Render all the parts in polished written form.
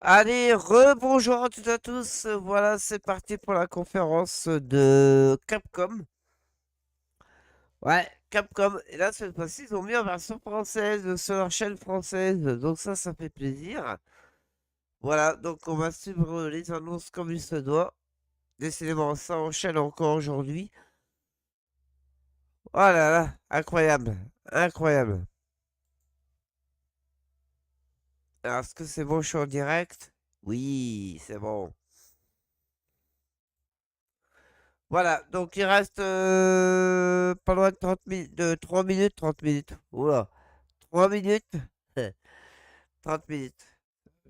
Allez, rebonjour à toutes et à tous. Voilà, c'est parti pour la conférence de Capcom. Ouais, Capcom. Et là, cette fois-ci, ils ont mis en version française sur leur chaîne française. Donc ça fait plaisir. Voilà, donc on va suivre les annonces comme il se doit. Décidément, ça enchaîne encore aujourd'hui. Oh là là, incroyable. Incroyable. Alors, est-ce que c'est bon, je suis en direct? Oui, c'est bon. Voilà, donc il reste pas loin de 30 minutes, de 3 minutes, 30 minutes. Oula, 3 minutes, 30 minutes.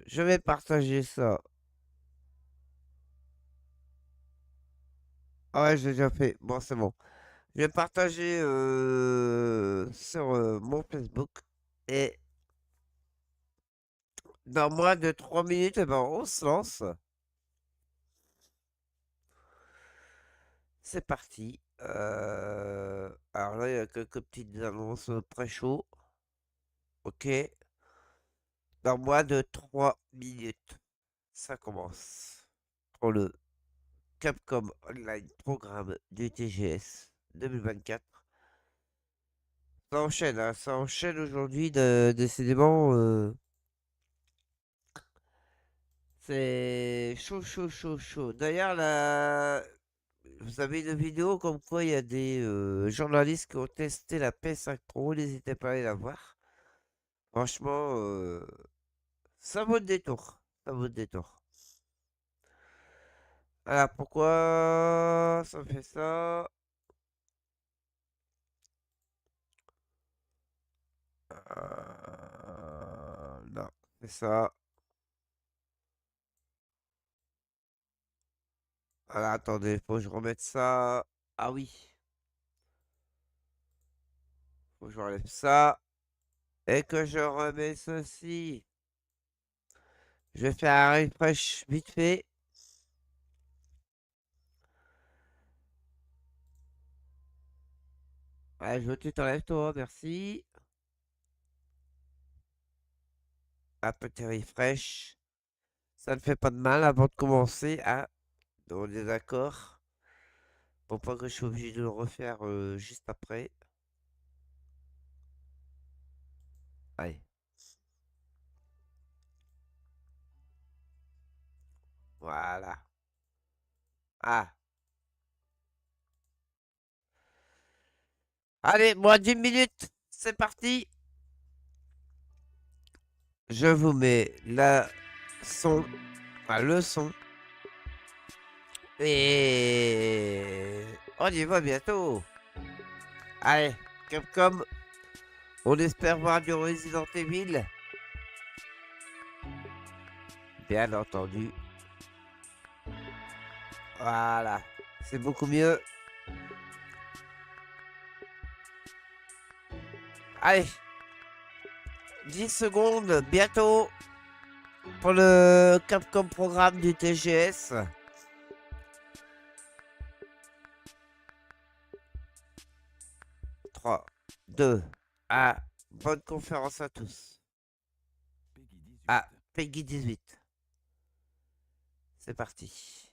Je vais partager ça. Ah ouais, j'ai déjà fait. Bon, c'est bon. Je vais partager sur mon Facebook. Et dans moins de 3 minutes, eh ben, on se lance. C'est parti. Alors là, il y a quelques petites annonces pré-show. Ok. Dans moins de 3 minutes, ça commence. Pour le Capcom Online Programme du TGS 2024. Ça enchaîne aujourd'hui, décidément. C'est chaud, chaud, chaud, chaud. D'ailleurs, vous avez une vidéo comme quoi il y a des journalistes qui ont testé la PS5 Pro. N'hésitez pas à aller la voir. Franchement, ça vaut le détour. Ça vaut le détour. Alors, pourquoi ça fait ça? Non, c'est ça. Alors, attendez, faut que je remette ça. Ah oui, faut que je enlève ça. Et que je remets ceci. Je vais faire un refresh vite fait. Allez, je tu t'enlèves toi, merci. Un petit refresh. Ça ne fait pas de mal avant de commencer. Ah, on est d'accord. Pour pas que je sois obligé de le refaire juste après. Allez, voilà. Ah, allez, moins d'1 minute. C'est parti. Je vous mets la son, enfin, le son. Et on y va bientôt. Allez, Capcom, on espère voir du Resident Evil. Bien entendu. Voilà, c'est beaucoup mieux. Allez, 10 secondes, bientôt, pour le Capcom programme du TGS. 3, 2, 1. Bonne conférence à tous. Ah, Peggy 18. C'est parti.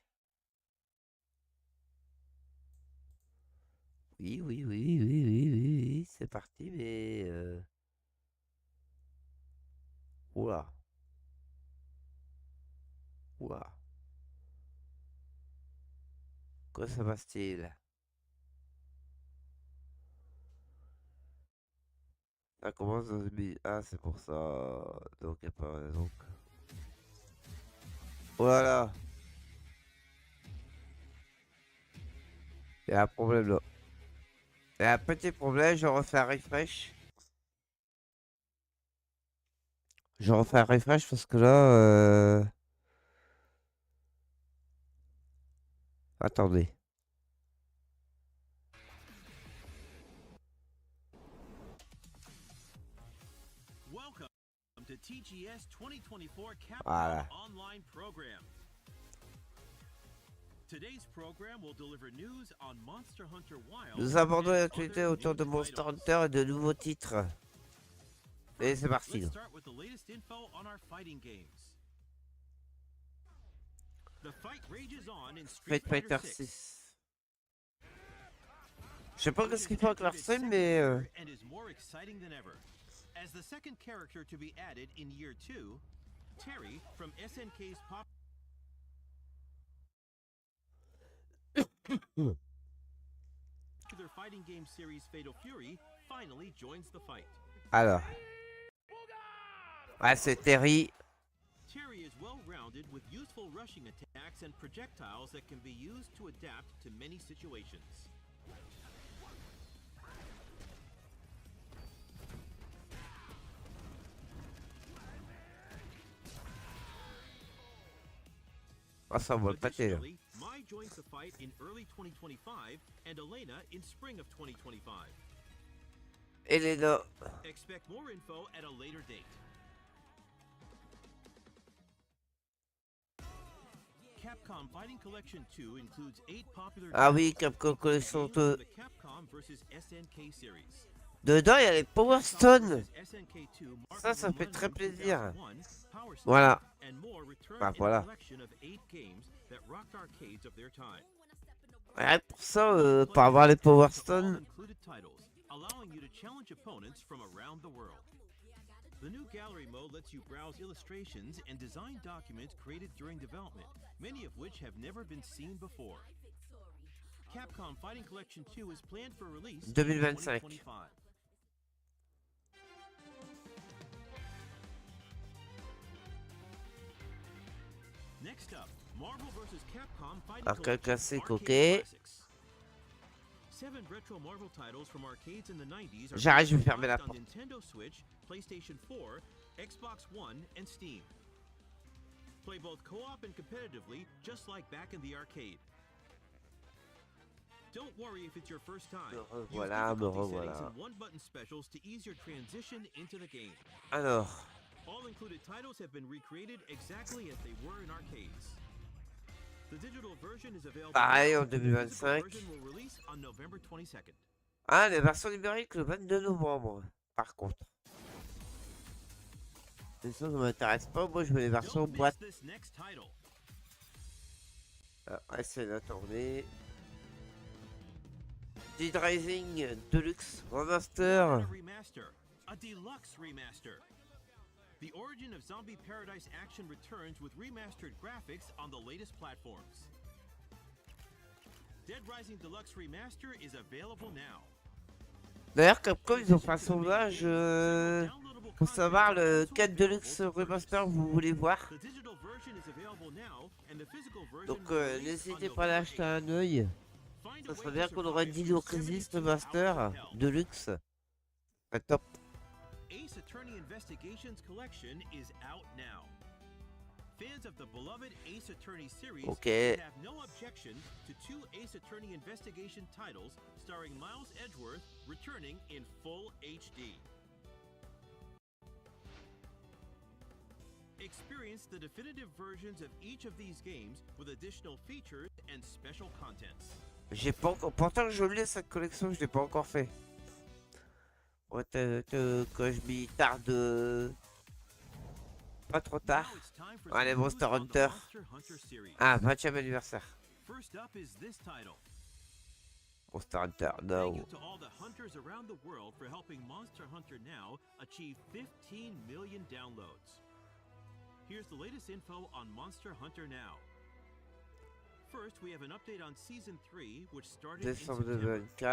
Oui, oui, oui, oui, oui, oui, oui, c'est parti, mais... Oula, oula. Quoi ça passe-t-il? Ça commence dans une minute. Ah, c'est pour ça. Donc, il n'y a pas raison. Voilà. Il y a un problème là. Il y a un petit problème, je refais un refresh. Je refais un refresh parce que là... Attendez. Welcome to TGS 2024 Capcom Voilà. Online Program. Today's program will deliver news on Monster Hunter Wilds Nous abordons and l'actualité other autour new de Monster titles. Hunter et de nouveaux titres. Et c'est parti. Let's start with the latest info on our fighting games. The fight rages on in Street Street Fighter Fighter 6. 6. Je sais pas Which ce has qu'ils font avec leur entered its stream, second mais year and is more exciting than ever. As the second character to be added in year 2, Terry from SNK's popular fighting game series Fatal Fury finally joins the fight. alors, ouais, c'est Terry. Terry is well-rounded with useful rushing attacks and projectiles that can be used to adapt to many situations. Ah, ça va le pâter là. Additionally, Mai joins the fight in early 2025 and Elena in spring of 2025. Elena. Expect more info at a later date. Capcom Fighting Collection 2 includes 8 popular Ah oui, titles, Capcom Collection including games 2. from the Capcom vs SNK series. Dedans, il y a les Power Stone. Capcom vs SNK 2 Mark Ça, of ça fait London très plaisir. 2001, Power Stone, Voilà. and more return Bah in a voilà. collection of 8 games that rocked arcades of their time. Rien que pour ça, pour avoir les Power Stone. All-included titles, allowing you to challenge opponents from around the world. The new gallery mode lets you browse illustrations and design documents created during development, many of which have never been seen before. Capcom Fighting Collection 2 is planned for release in 2025. 2025. Next up, Marvel vs. Capcom Fighting Arcade Collection classique, Arcade ok. Classics. 7 retro Marvel titles from arcades in the 90s are J'arrête, je vais being fermer la released on porte. Nintendo Switch, PlayStation 4, Xbox One, and Steam. Play both co-op and competitively, just like back in the arcade. Don't worry if it's your first time. Use Voilà, me difficulty settings revoilà. and one-button specials to ease your transition into the game. Alors, All included titles have been recreated exactly as they were in arcades. The digital version is available pareil now, en and the physical 2025. version will release on November 22nd. Ah, les versions numériques le 22 novembre, par contre. Les choses ne m'intéressent pas, moi je veux les versions Don't miss boîte. this next title. Ouais, c'est la tournée. Dead Rising Deluxe Remaster. A remaster, a deluxe remaster. The origin of Zombie Paradise Action returns with remastered graphics on the latest platforms. Dead Rising Deluxe Remaster is available now. D'ailleurs, Capcom, ils ont fait un sondage pour savoir lequel Deluxe Remaster vous voulez voir. The digital version is available now, and the physical version Donc, will release n'hésitez on pas à November l'acheter un œil. 8th. Find a Ça way serait to bien qu'on aurait survive Dino through Crisis 72 Master hours of hell. Deluxe. C'est top. Ace Attorney Investigations Collection is out now. Fans of the beloved Ace Attorney series Okay. should have no objection to 2 Ace Attorney Investigation titles starring Miles Edgeworth returning in full HD. Experience the definitive versions of each of these games with additional features and special contents. J'ai pas encore. Pourtant, je l'ai cette collection, je l'ai pas encore fait. Ouais, quand je m'y tarde. Pas trop tard. Now it's time for Allez, some Monster news on the Hunter. Monster Hunter series. Ah, 20e anniversaire. First up is this title. Monster Hunter, Thank no. you to all the hunters around the world for helping Monster Hunter Now achieve 15 million downloads. Here's the latest info on Monster Hunter Now. First, we have an update on Season 3, which started in Décembre September. 2024.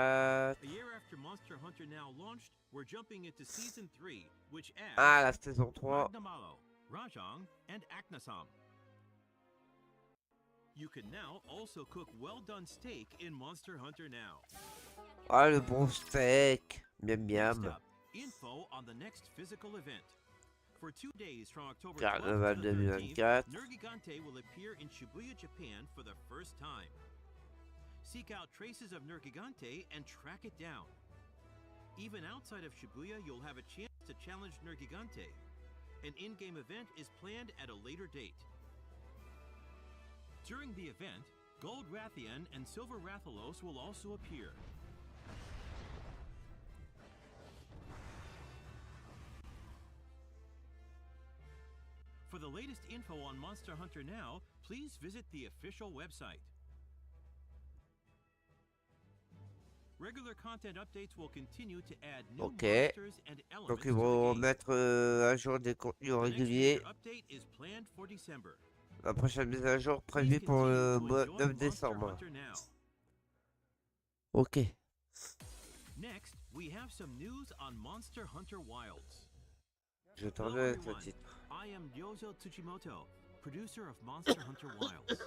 A year after Monster Hunter Now launched, we're jumping into Season 3, which adds Ah, la saison 3. Magnamalo, Rajang, and Aknasam. You can now also cook well-done steak in Monster Hunter Now. Ah, le bon steak. Miam Next miam. up, info on the next physical event. For 2 days from October 12th Carnaval to the 13th, 2024. Nergigante will appear in Shibuya, Japan for the first time. Seek out traces of Nergigante and track it down. Even outside of Shibuya, you'll have a chance to challenge Nergigante. An in-game event is planned at a later date. During the event, Gold Rathian and Silver Rathalos will also appear. For For the latest info on Monster Hunter Now, please visit the official website. Regular content updates will continue to add new Ok. monsters and elements Donc ils to the vont game. mettre à jour des contenus The next réguliers. major update is planned for December. La prochaine mise à jour Please prévue pour continue le to mois enjoy 9 Monster décembre. Hunter Now. Ok. Next, we have some news on Monster Hunter Wilds. Je Hello tourne avec le everyone, titre. I am Yozo Tsuchimoto, producer of Monster Hunter Wilds.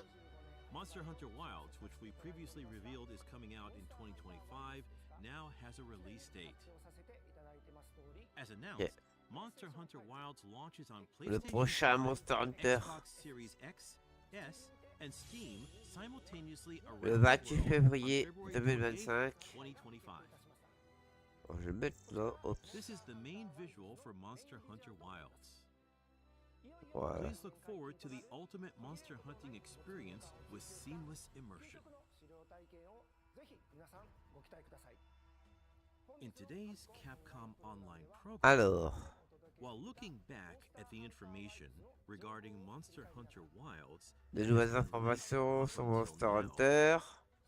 Monster Hunter Wilds, which we previously revealed is coming out in 2025, now has a release date. As announced, Monster Hunter Wilds launches on Le PlayStation prochain 5, Monster Hunter. Xbox Series X, S, and Steam simultaneously around Le the 28 world février on February 2025. 2025. Oh, je vais mettre là. Oups. This is the main visual for Monster Hunter Wilds. Voilà. Please look forward to the ultimate monster hunting experience with seamless immersion. In today's Capcom Online program, Alors, while looking back at the information regarding Monster Hunter Wilds, des nouvelles informations sur Monster Hunter.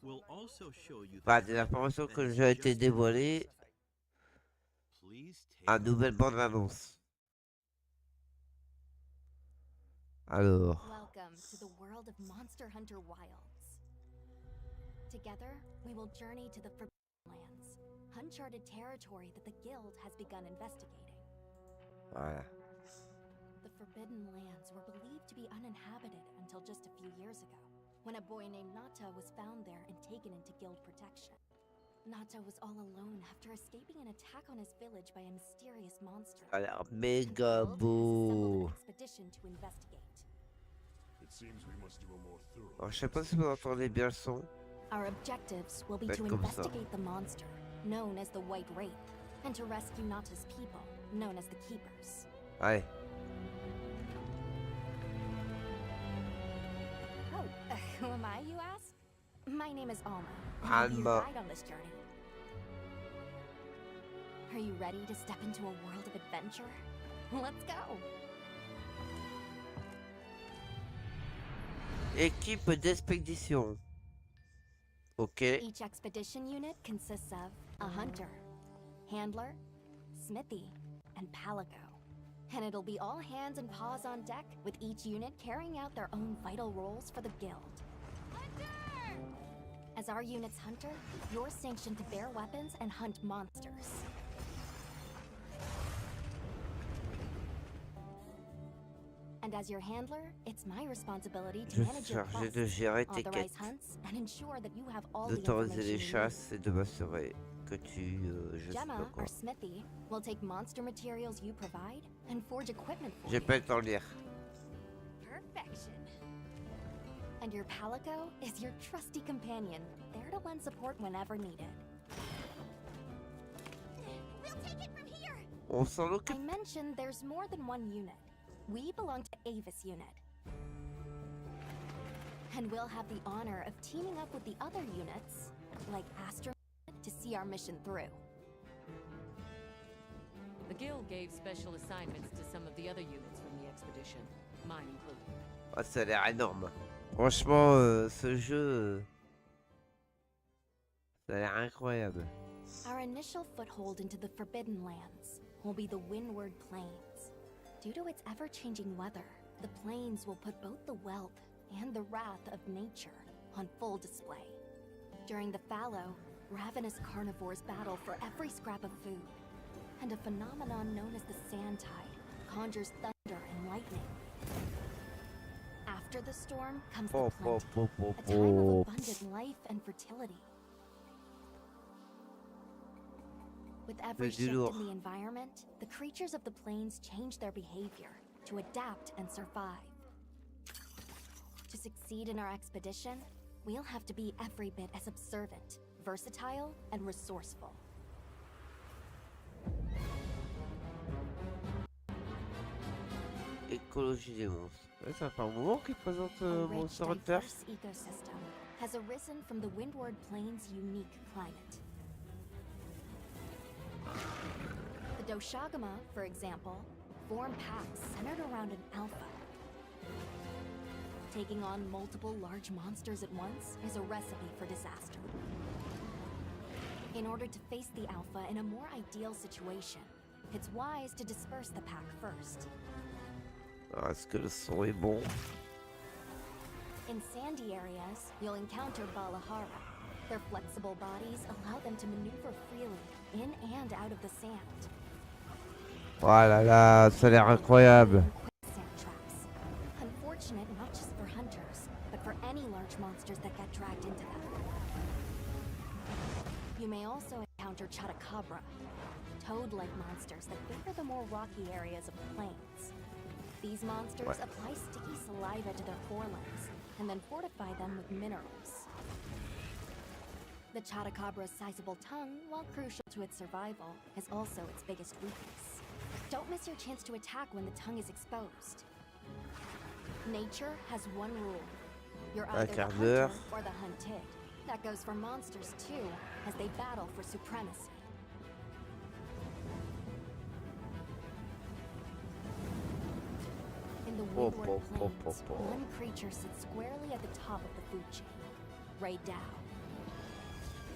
we'll also show you Bah, the des fact informations that que it's j'ai été just dévoilées Please take à a nouvelle look. bande-annonce. Alors, Welcome to the world of Monster Hunter Wilds. Together, we will journey to the Forbidden Lands, uncharted territory that the Guild has begun investigating. voilà. The Forbidden Lands were believed to be uninhabited until just a few years ago, when a boy named Nata was found there and taken into Guild protection. Nata was all alone after escaping an attack on his village by a mysterious monster. Ça a l'air And the méga Guild has assembled beau. an expedition to investigate. It seems we must do a more thorough. Alors, je sais pas si vous entendez bien le son. Our objectives will be Faites to comme ça. investigate the monster, known as the White Wraith, and to rescue Nata's people, known as the Keepers. Allez. Oh, who am I, you ask? My name is Alma, and I'll be your Alma. guide on this journey. Are you ready to step into a world of adventure? Let's go! Équipe d'expédition. Ok. Each expedition unit consists of a hunter, handler, smithy, and palico. And it'll be all hands and paws on deck, with each unit carrying out their own vital roles for the Guild. Hunter! As our unit's hunter, you're sanctioned to bear weapons and hunt monsters. And as your handler, it's my responsibility to Je suis manage your chargé de quests, gérer tes authorize quêtes, hunts, and ensure that you have all the d'autoriser les information you chasses et de m'assurer que tu... je sais Gemma, pas quoi. our smithy, will take monster materials you provide and forge equipment for J'ai you. pas le temps de lire. Perfection. And your palico is your trusty companion, there to lend support whenever needed. We'll take it from here. On s'en I occupe. mentioned there's more than one unit. We belong to Avis unit. And we'll have the honor of teaming up with the other units, like Astro, to see our mission through. The Guild gave special assignments to some of the other units from the expedition, mine included. Ah, ça a l'air énorme. Franchement, ce jeu... ça a l'air incroyable. Our initial foothold into the Forbidden Lands will be the Windward Plains. Due to its ever-changing weather, the plains will put both the wealth and the wrath of nature on full display. During the fallow, ravenous carnivores battle for every scrap of food, and a phenomenon known as the sand tide conjures thunder and lightning. After the storm comes the Pop, pop, plenty, pop, pop, a time of pop. abundant life and fertility. With every C'est du shift lourd. in the environment, the creatures of the plains change their behavior to adapt and survive. To succeed in our expedition, we'll have to be every bit as observant, versatile, and resourceful. Écologie des monstres. Ouais, ça fait un moment qu'ils présentent A rich, Monster Hunter. diverse ecosystem has arisen from the Windward Plains' unique climate. The Doshagama, for example, form packs centered around an alpha, Taking on multiple large monsters at once is a recipe for disaster. In order to face the Alpha in a more ideal situation, it's wise to disperse the pack first. Alors, est-ce que le son est bon? In sandy areas, you'll encounter Balahara. Their flexible bodies allow them to maneuver freely in and out of the sand. Oh là là, ça a l'air incroyable. Quicksand traps. Unfortunate not just for hunters, but for any large monsters that get dragged into them. You may also encounter Chotacabra, toad-like monsters that favor the more rocky areas of the plains. These monsters apply sticky saliva to their forelimbs and then fortify them with minerals. The Chotacabra's sizable tongue, while crucial to its survival, is also its biggest weakness. Don't miss your chance to attack when the tongue is exposed. Nature has one rule. You're either the hunter or the hunted. That goes for monsters too, as they battle for supremacy. In the Windward Plains, one creature sits squarely at the top of the food chain, Rejoins.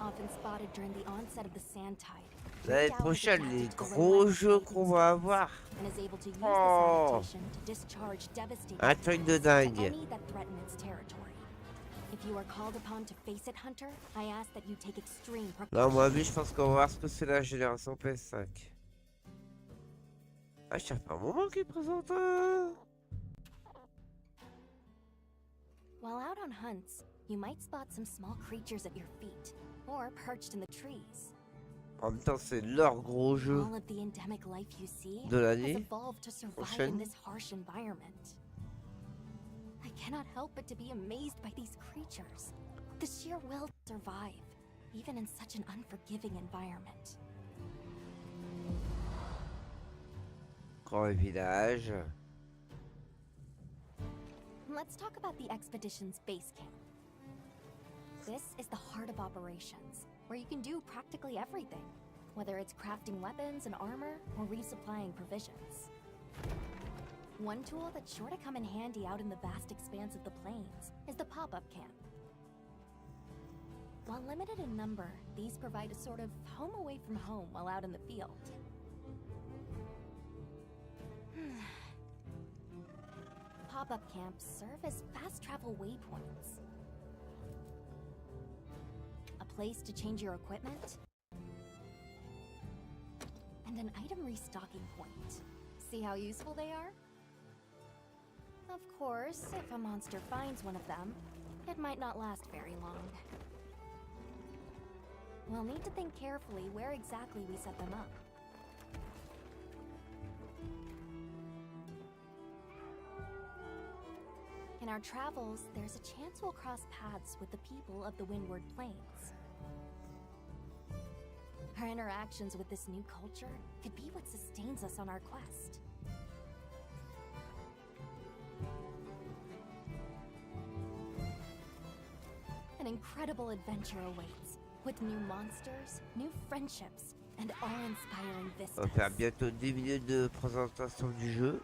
Often spotted during the onset of the sand tide. L'année prochaine, les gros jeux qu'on va avoir. Oh, un truc de dingue. Là, à mon avis, je pense qu'on va voir ce que c'est la génération PS5. Ah, ça fait un moment qu'il présente. While out on hunts, you might spot some small creatures at your feet, or perched in the trees. En même temps, c'est leur gros jeu All of the endemic life you see de has l'année evolved to survive in prochaine. this harsh environment. I cannot help but to be amazed by these creatures. The sheer will to survive, even in such an unforgiving environment. Grand village. Let's talk about the expedition's base camp. This is the heart of operations, where you can do practically everything, whether it's crafting weapons and armor or resupplying provisions. One tool that's sure to come in handy out in the vast expanse of the plains is the pop-up camp. While limited in number, these provide a sort of home away from home while out in the field. Pop-up camps serve as fast travel waypoints. A place to change your equipment, and an item restocking point. See how useful they are? Of course, if a monster finds one of them, it might not last very long. We'll need to think carefully where exactly we set them up. In our travels, there's a chance we'll cross paths with the people of the Windward Plains. Our interactions with this new culture could be what sustains us on our quest. An incredible adventure awaits, with new monsters, new friendships, and awe-inspiring vistas. On va faire bientôt 10 minutes de présentation du jeu.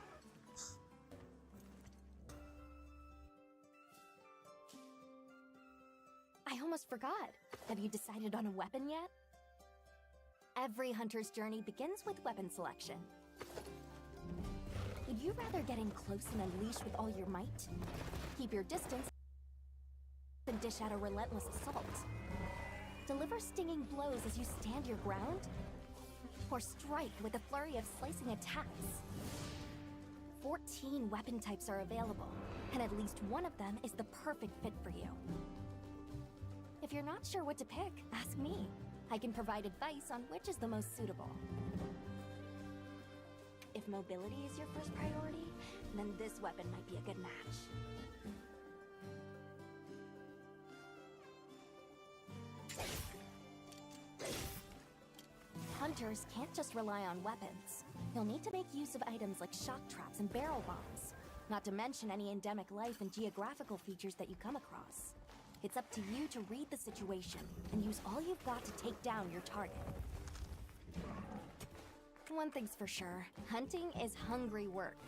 I almost forgot. Have you decided on a weapon yet? Every hunter's journey begins with weapon selection. Would you rather get in close and unleash with all your might? Keep your distance and dish out a relentless assault? Deliver stinging blows as you stand your ground? Or strike with a flurry of slicing attacks? 14 weapon types are available, and at least one of them is the perfect fit for you. If you're not sure what to pick, ask me. I can provide advice on which is the most suitable. If mobility is your first priority, then this weapon might be a good match. Hunters can't just rely on weapons. You'll need to make use of items like shock traps and barrel bombs, not to mention any endemic life and geographical features that you come across. It's up to you to read the situation and use all you've got to take down your target. One thing's for sure, hunting is hungry work.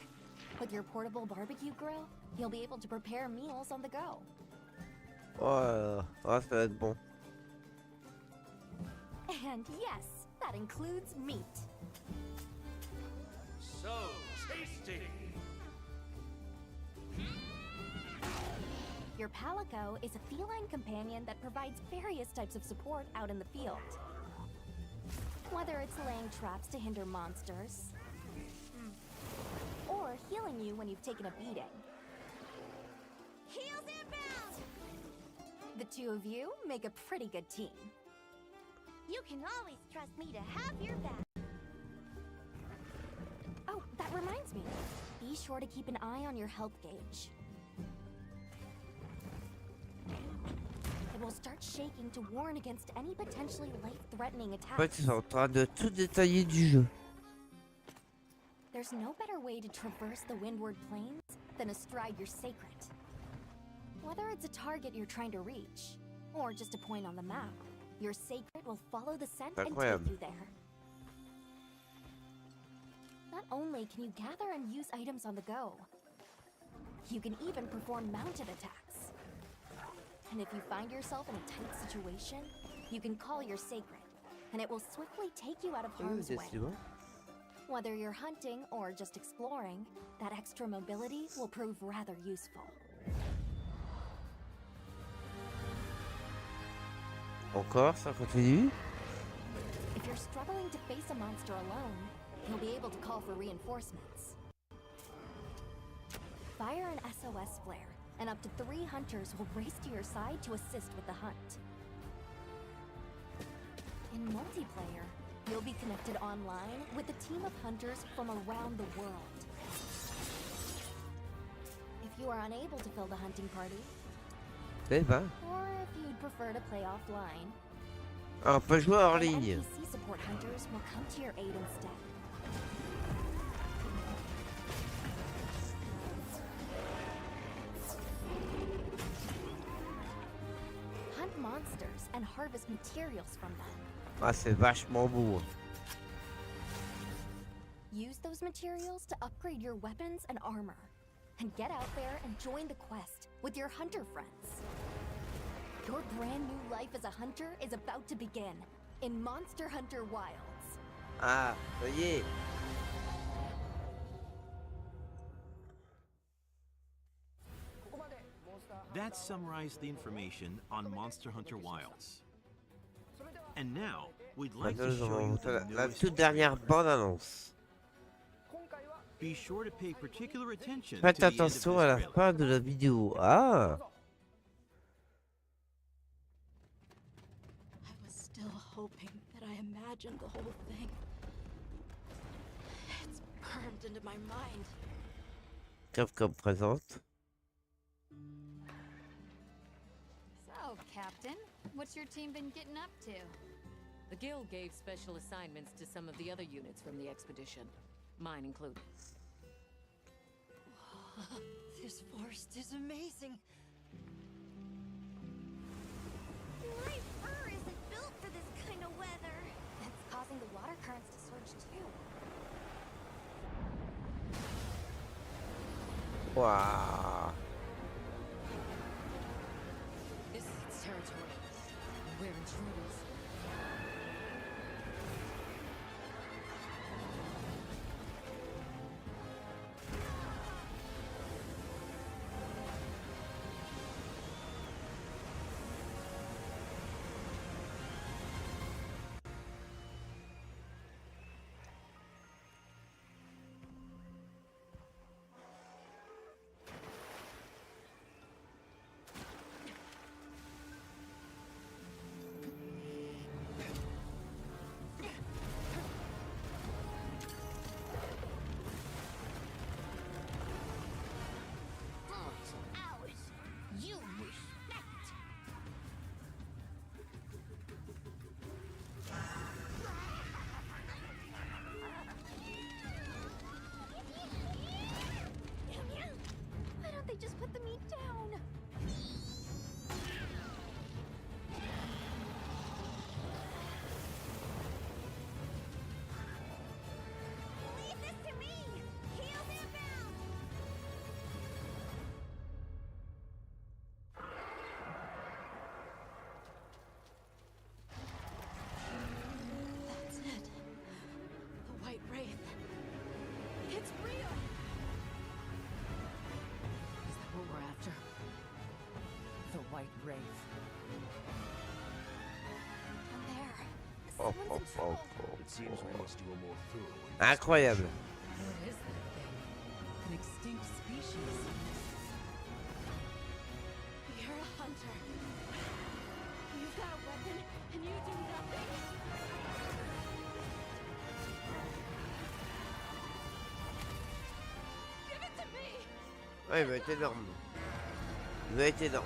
With your portable barbecue grill, you'll be able to prepare meals on the go. Oh, ça va être bon. And yes, that includes meat. So tasty! Your Palico is a feline companion that provides various types of support out in the field. Whether it's laying traps to hinder monsters, or healing you when you've taken a beating. Heels inbound! The two of you make a pretty good team. You can always trust me to have your back. Oh, that reminds me. Be sure to keep an eye on your health gauge. It will start shaking to warn against any potentially life-threatening En fait, attacks. ils sont en train de tout détailler du jeu. There's no better way to traverse the Windward Plains than astride your sacred. Whether it's a target you're trying to reach, or just a point on the map, your sacred will follow the scent and Incroyable. take you there. Not only can you gather and use items on the go, you can even perform mounted attacks. And if you find yourself in a tight situation, you can call your sacred, and it will swiftly take you out of harm's way. Décidément. Whether you're hunting or just exploring, that extra mobility will prove rather useful. Encore, ça continue. If you're struggling to face a monster alone, you'll be able to call for reinforcements. Fire an SOS flare, and up to 3 hunters will race to your side to assist with the hunt. In multiplayer, you'll be connected online with a team of hunters from around the world. If you are unable to fill the hunting party, Eh ben, or if you'd prefer to play offline, on peut jouer hors then ligne. NPC support hunters will come to your aid instead. Hunt monsters and harvest materials from them. Ah, c'est vachement beau. Use those materials to upgrade your weapons and armor. And get out there and join the quest with your hunter friends. Your brand new life as a hunter is about to begin in Monster Hunter Wilds. Ah, ça y est. That summarized the information on Monster Hunter Wilds. And now, we'd like Maintenant, to nous show allons you montrer the la newest toute dernière bande-annonce. Be sure to pay particular attention Faites to the end of attention à la this trailer. fin de la vidéo. Ah, I was still hoping that I imagined the whole thing. It's burned into my mind. Capcom présente. So, Captain, what's your team been getting up to? The guild gave special assignments to some of the other units from the expedition, mine included. This forest is amazing. My fur isn't built for this kind of weather. It's causing the water currents to surge too. Waouh. This is its territory. We're intruders. Ours. You respect. Why don't they just put the meat down? Leave this to me! Heels inbound! white wraith. Down there. Oh, Someone's oh, in oh, trouble. oh. It seems we must do a more thorough Incroyable. What is that thing? An extinct species. You're a hunter. You've got a weapon, and you do nothing. Give it to me! Ouais, il va être énorme. Il va être énorme.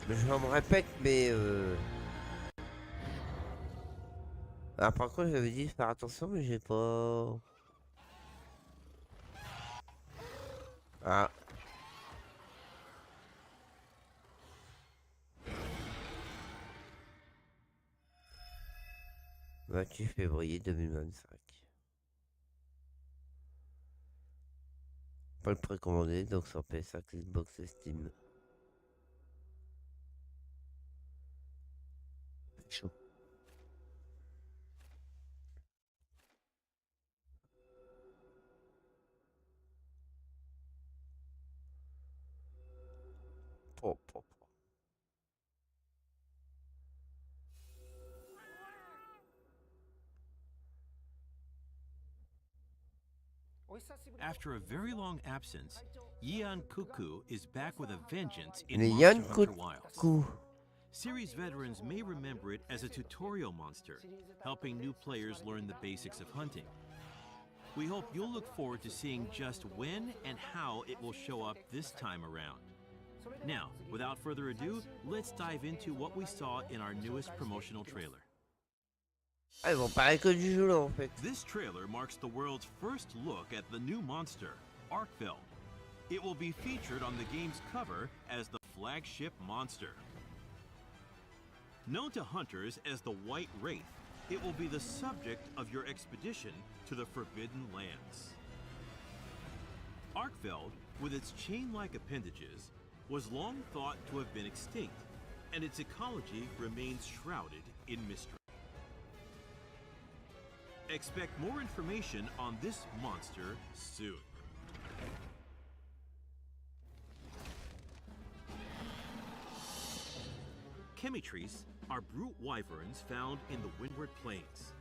Mais je me répète, mais Ah, par contre, j'avais dit de faire attention, mais j'ai pas. Ah. 28 février 2025. Pas le précommandé, donc sur PS5, Xbox et Steam. Chaud. Oh, oh, oh. After a very long absence, Yian Cuckoo is back with a vengeance in Le Monster Yann Hunter Wilds. Coucou. Series veterans may remember it as a tutorial monster, helping new players learn the basics of hunting. We hope you'll look forward to seeing just when and how it will show up this time around. Now, without further ado, let's dive into what we saw in our newest promotional trailer. Ah, ils vont parler que du jeu là en fait. This trailer marks the world's first look at the new monster, Arkfeld. It will be featured on the game's cover as the flagship monster. Known to hunters as the White Wraith, it will be the subject of your expedition to the Forbidden Lands. Arkfeld, with its chain-like appendages, was long thought to have been extinct, and its ecology remains shrouded in mystery. Expect more information on this monster soon. Chemitres are brute wyverns found in the Windward Plains.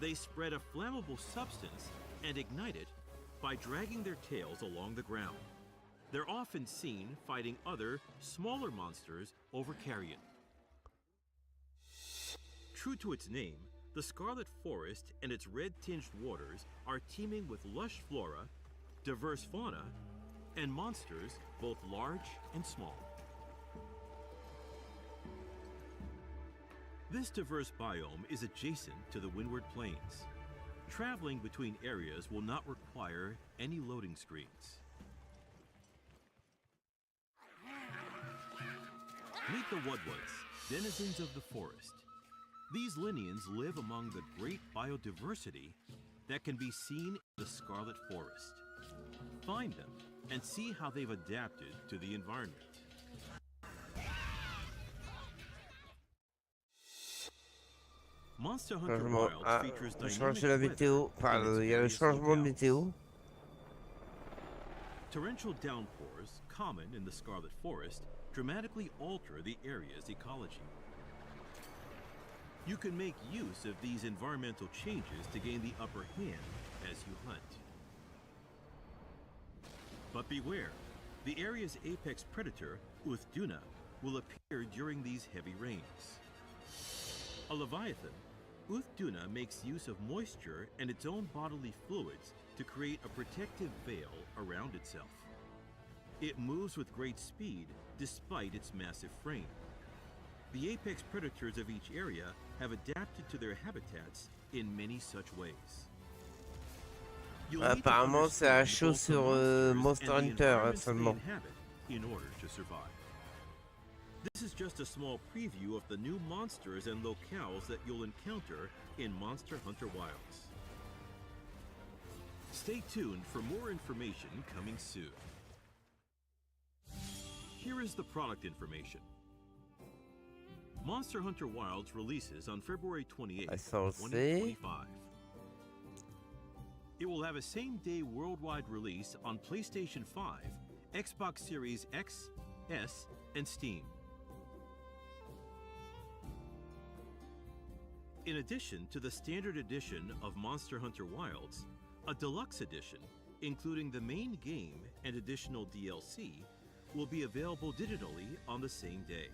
They spread a flammable substance and ignite it by dragging their tails along the ground. They're often seen fighting other, smaller monsters over carrion. True to its name, the Scarlet Forest and its red-tinged waters are teeming with lush flora, diverse fauna, and monsters both large and small. This diverse biome is adjacent to the Windward Plains. Traveling between areas will not require any loading screens. Meet the Wudwuds, denizens of the forest. These Linians live among the great biodiversity that can be seen in the Scarlet Forest. Find them and see how they've adapted to the environment. Monster Hunter Changement. Wilds Ah, features on dynamic change la weather météo. in Enfin, its il y a le various changement de locales. météo. Torrential downpours, common in the Scarlet Forest, dramatically alter the area's ecology. You can make use of these environmental changes to gain the upper hand as you hunt. But beware, the area's apex predator, Uthduna, will appear during these heavy rains. A leviathan, Uthduna makes use of moisture and its own bodily fluids to create a protective veil around itself. It moves with great speed despite its massive frame. The apex predators of each area have adapted to their habitats in many such ways. You'll need to Apparemment, c'est à understand chaud both the sur monsters Monster and the Hunter environments they seulement. inhabit in order to survive. This is just a small preview of the new monsters and locales that you'll encounter in Monster Hunter Wilds. Stay tuned for more information coming soon. Here is the product information. Monster Hunter Wilds releases on February 28, Ah, ça, on le sait. 2025. It will have a same-day worldwide release on PlayStation 5, Xbox Series X, S, and Steam. In addition to the standard edition of Monster Hunter Wilds, a deluxe edition, including the main game and additional DLC, will be available digitally on the same day.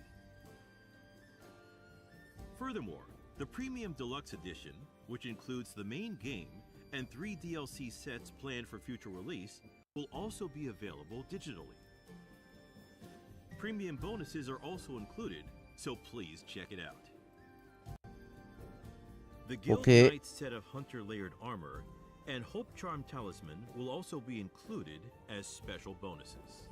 Furthermore, the Premium Deluxe Edition, which includes the main game and 3 DLC sets planned for future release, will also be available digitally. Premium bonuses are also included, so please check it out. The Guild Knight set of Hunter Layered Armor and Hope Charm Talisman will also be included as special bonuses.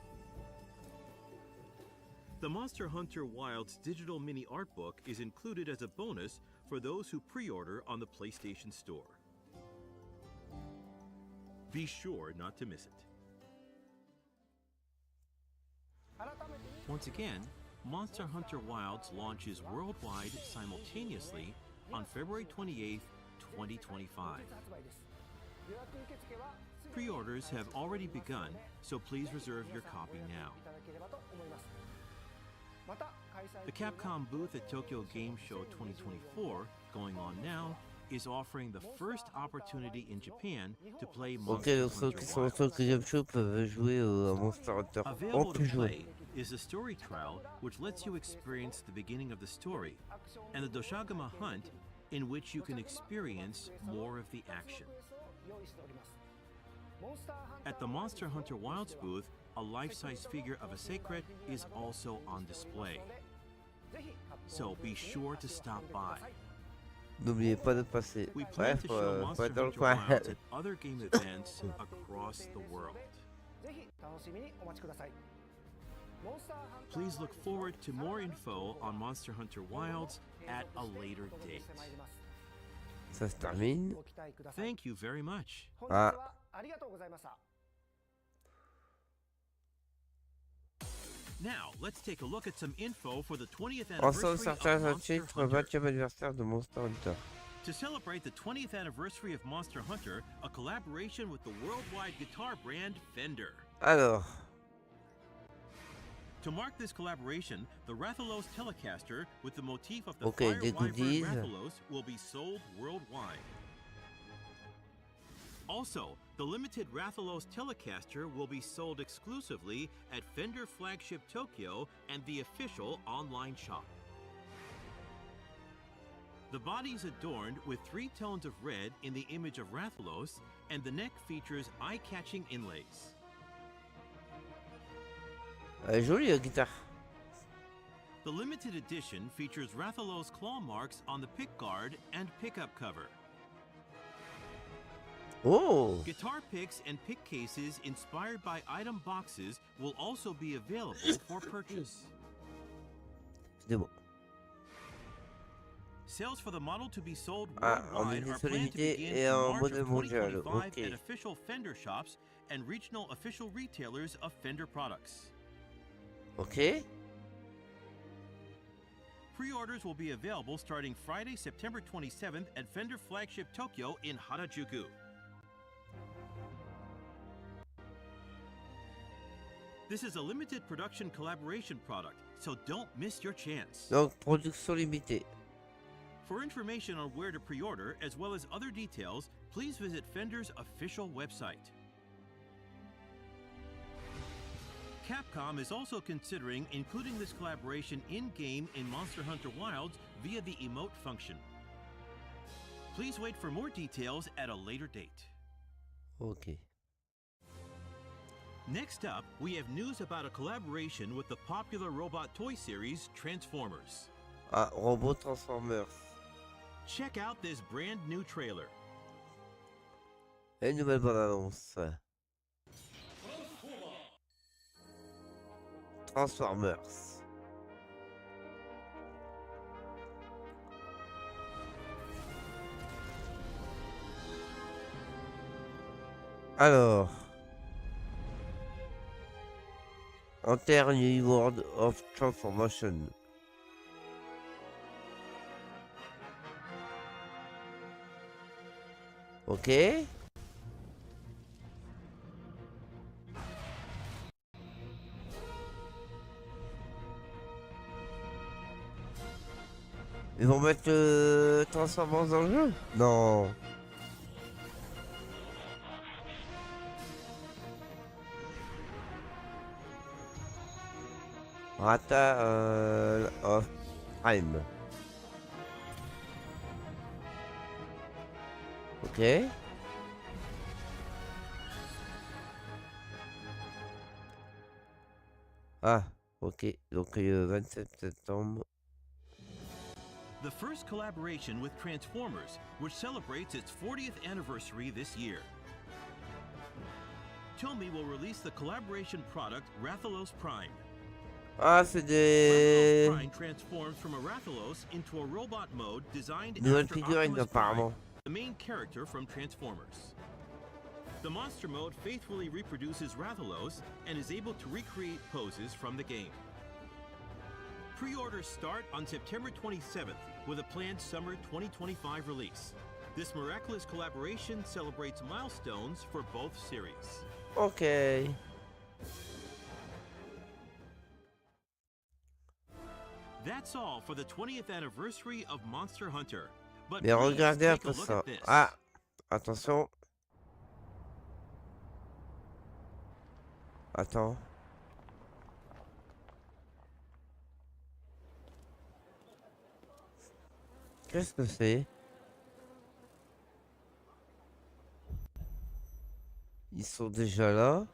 The Monster Hunter Wilds digital mini art book is included as a bonus for those who pre-order on the PlayStation Store. Be sure not to miss it. Once again, Monster Hunter Wilds launches worldwide simultaneously on February 28th, 2025. Pre-orders have already begun, so please reserve your copy now. The Capcom booth at Tokyo Game Show 2024, going on now, is offering the first opportunity in Japan to play Monster donc ceux Hunter qui sont au Wilds. Tokyo Game Show peuvent jouer à Monster Hunter. En Available to plus jouer. play is the story trial, which lets you experience the beginning of the story, and the Doshagama hunt, in which you can experience more of the action. At the Monster Hunter Wilds booth, a life-size figure of a Secret is also on display. So be sure to stop by. N'oubliez pas de passer. We plan Bref, to show faut Monster être dans le Hunter coin. Wilds at other game events across the world. Please look forward to more info on Monster Hunter Wilds at a later date. Ça se termine. Thank you very much. Ah. Now, let's take a look at some info for the 20th Ensemble, anniversary certains of Monster titres, Hunter. 20e anniversaire de Monster Hunter. To celebrate the 20th anniversary of Monster Hunter, a collaboration with the worldwide guitar brand Fender. Alors, To mark this collaboration, the Rathalos Telecaster with the motif of the Okay, Fire des Wyvern goodies. Rathalos will be sold worldwide. Also, the limited Rathalos Telecaster will be sold exclusively at Fender Flagship Tokyo and the official online shop. The body is adorned with 3 tones of red in the image of Rathalos, and the neck features eye-catching inlays. jolie la guitare. The limited edition features Rathalos claw marks on the pickguard and pickup cover. Oh, Guitar picks and pick cases inspired by item boxes will also be available for purchase. c'est bon. Sales for the model to be sold Ah, en worldwide are édition planned to limitée begin et in en March modèle of mondial. 2025 Ok. at official Fender shops and regional official retailers of Fender products. Ok. Pre-orders will be available starting Friday, September 27th at Fender Flagship Tokyo in Harajuku. This is a limited production collaboration product, so don't miss your chance. Donc, production limitée. For information on where to pre-order, as well as other details, please visit Fender's official website. Capcom is also considering including this collaboration in-game in Monster Hunter Wilds via the emote function. Please wait for more details at a later date. Ok. Next up, we have news about a collaboration with the popular robot toy series Transformers. Ah, robot Transformers. Check out this brand new trailer. Et une nouvelle bande-annonce. Transformers. Alors. Enter New World of Transformation. Ok. Ils vont mettre Transformers dans le jeu? Non. Rata of Time. Ok. Ah, ok. Donc le 27 septembre. The first collaboration with Transformers, which celebrates its 40th anniversary this year. Tomy will release the collaboration product Rathalos Prime. Ah, c'est des Rathalos Prime transforms from a Rathalos into a robot mode designed nouvelles after figurines Optimus Prime, apparemment. the main character from Transformers. The monster mode faithfully reproduces Rathalos and is able to recreate poses from the game. Pre-orders start on September 27th with a planned summer 2025 release. This miraculous collaboration celebrates milestones for both series. Ok. That's all for the 20th anniversary of Monster Hunter. But Mais please regardez un take a peu look ça. at this. Ah, attention. Attends. Qu'est-ce que c'est? Ils sont déjà là.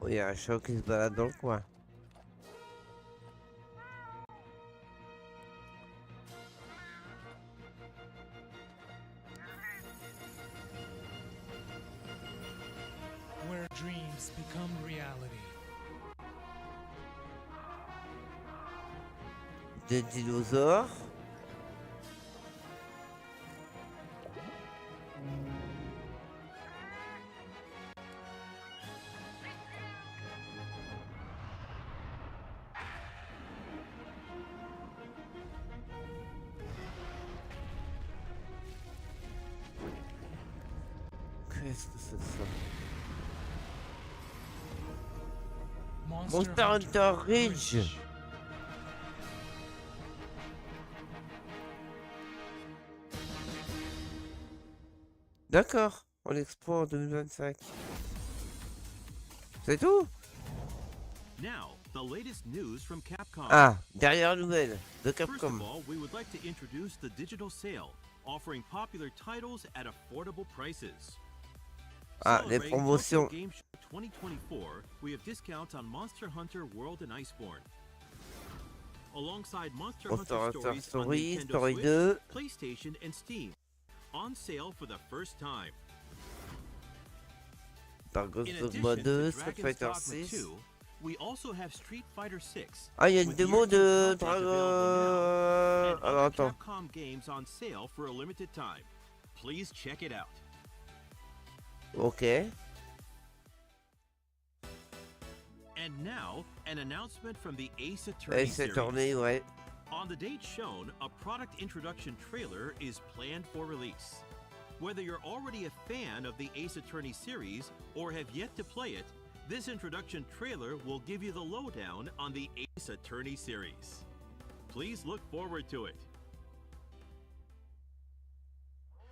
Oh, il y a un chat qui se balade dans le coin. Where dreams become reality. Des dinosaures. Qu'est-ce que c'est ça? Monster Hunter Ridge. D'accord, on l'exploit en 2025. C'est tout? Now, the latest news from Capcom. Ah, dernière nouvelle de First Capcom. of all, we would like to introduce the digital sale, offering popular titles at affordable prices. Ah, les Celebrating promotions. Tokyo Game Show 2024, we have discounts on Monster Hunter World and Iceborne. Alongside Monster Monster Hunter Hunter Stories on Story, Nintendo Story Switch, 2. PlayStation, and Steam. On sale for the first time. Par Ghost In Dogma addition 2, to Street Dragon's Fighter Dogma 6. 2, we also have Street Fighter 6. Ah, il y a une with démo year-end de content available now, and Alors other attends. Capcom games on sale for a limited time. Please check it out. Ok. And now, an announcement from the Ace Attorney Ace series. Attorney, ouais. On the date shown, a product introduction trailer is planned for release. Whether you're already a fan of the Ace Attorney series or have yet to play it, this introduction trailer will give you the lowdown on the Ace Attorney series. Please look forward to it.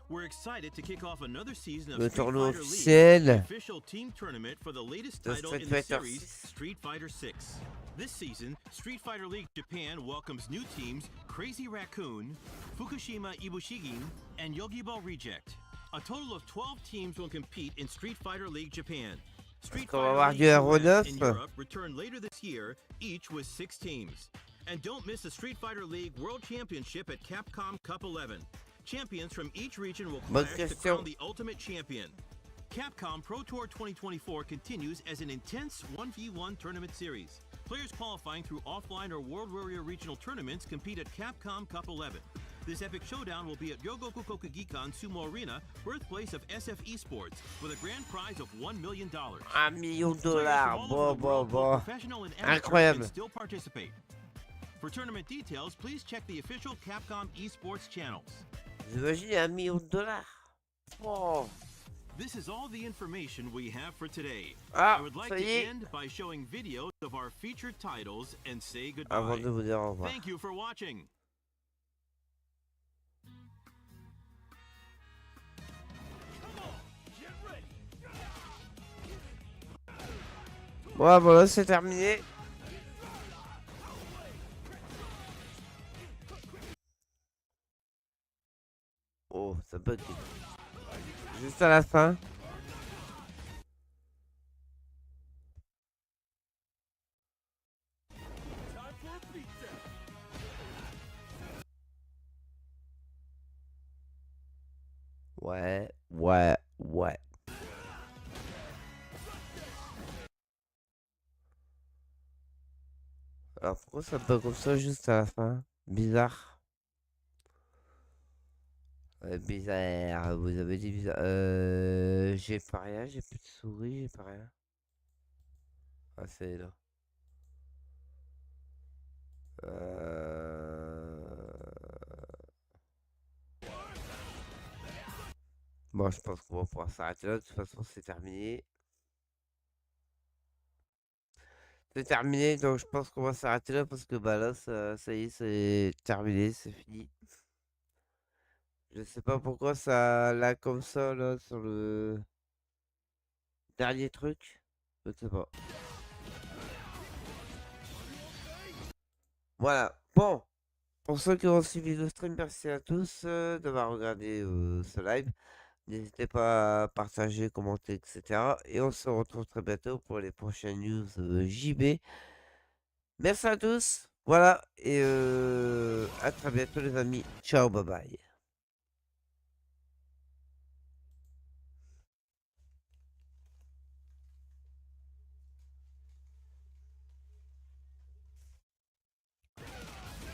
We're excited to kick off another season of Le Street tournoi Fighter League, the officiel official team tournament for the latest de title Street in the Fighter series, 6. Street Fighter 6. This season, Street Fighter League Japan welcomes new teams Crazy Raccoon, Fukushima Ibushigin, and Yogi-Ball Reject. A total of 12 teams will compete in Street Fighter League Japan. Street qu'on va avoir Fighter du League Hero US 9. in Europe return later this year, each with 6 teams. And don't miss the Street Fighter League World Championship at Capcom Cup 11. Champions from each region will Bonne clash to question. crown the ultimate champion. Capcom Pro Tour 2024 continues as an intense 1v1 tournament series. Players qualifying through offline or World Warrior regional tournaments compete at Capcom Cup 11. This epic showdown will be at Ryogoku Kokugikan Sumo Arena, birthplace of SF Esports, with a grand prize of $1 million. $1 million. Players from all over Bon, the bon, world, both bon. professional and amateur, Incroyable. can still participate. For tournament details, please check the official Capcom esports channels. Vous imaginez $1 million? Oh. This is all the information we have for today. Ah, I would like ça to y est. end by showing videos of our featured titles and say Avant goodbye. de vous dire au revoir. Thank you for watching. Ouais, voilà, c'est terminé. Oh, ça bug. Juste à la fin. Ouais, ouais, ouais. Alors pourquoi ça bug comme ça juste à la fin? Bizarre. Ouais, bizarre, vous avez dit bizarre. J'ai pas rien, j'ai plus de souris, j'ai pas rien. Ah, c'est là. Bon, je pense qu'on va pouvoir s'arrêter là. De toute façon, c'est terminé. C'est terminé, donc je pense qu'on va s'arrêter là parce que bah là, ça y est, c'est terminé, c'est fini. Je sais pas pourquoi ça là comme ça là sur le dernier truc. Je sais pas. Voilà. Bon, pour ceux qui ont suivi le stream, merci à tous d'avoir regardé ce live. N'hésitez pas à partager, commenter, etc. Et on se retrouve très bientôt pour les prochaines news JB. Merci à tous. Voilà. Et à très bientôt les amis. Ciao, bye bye.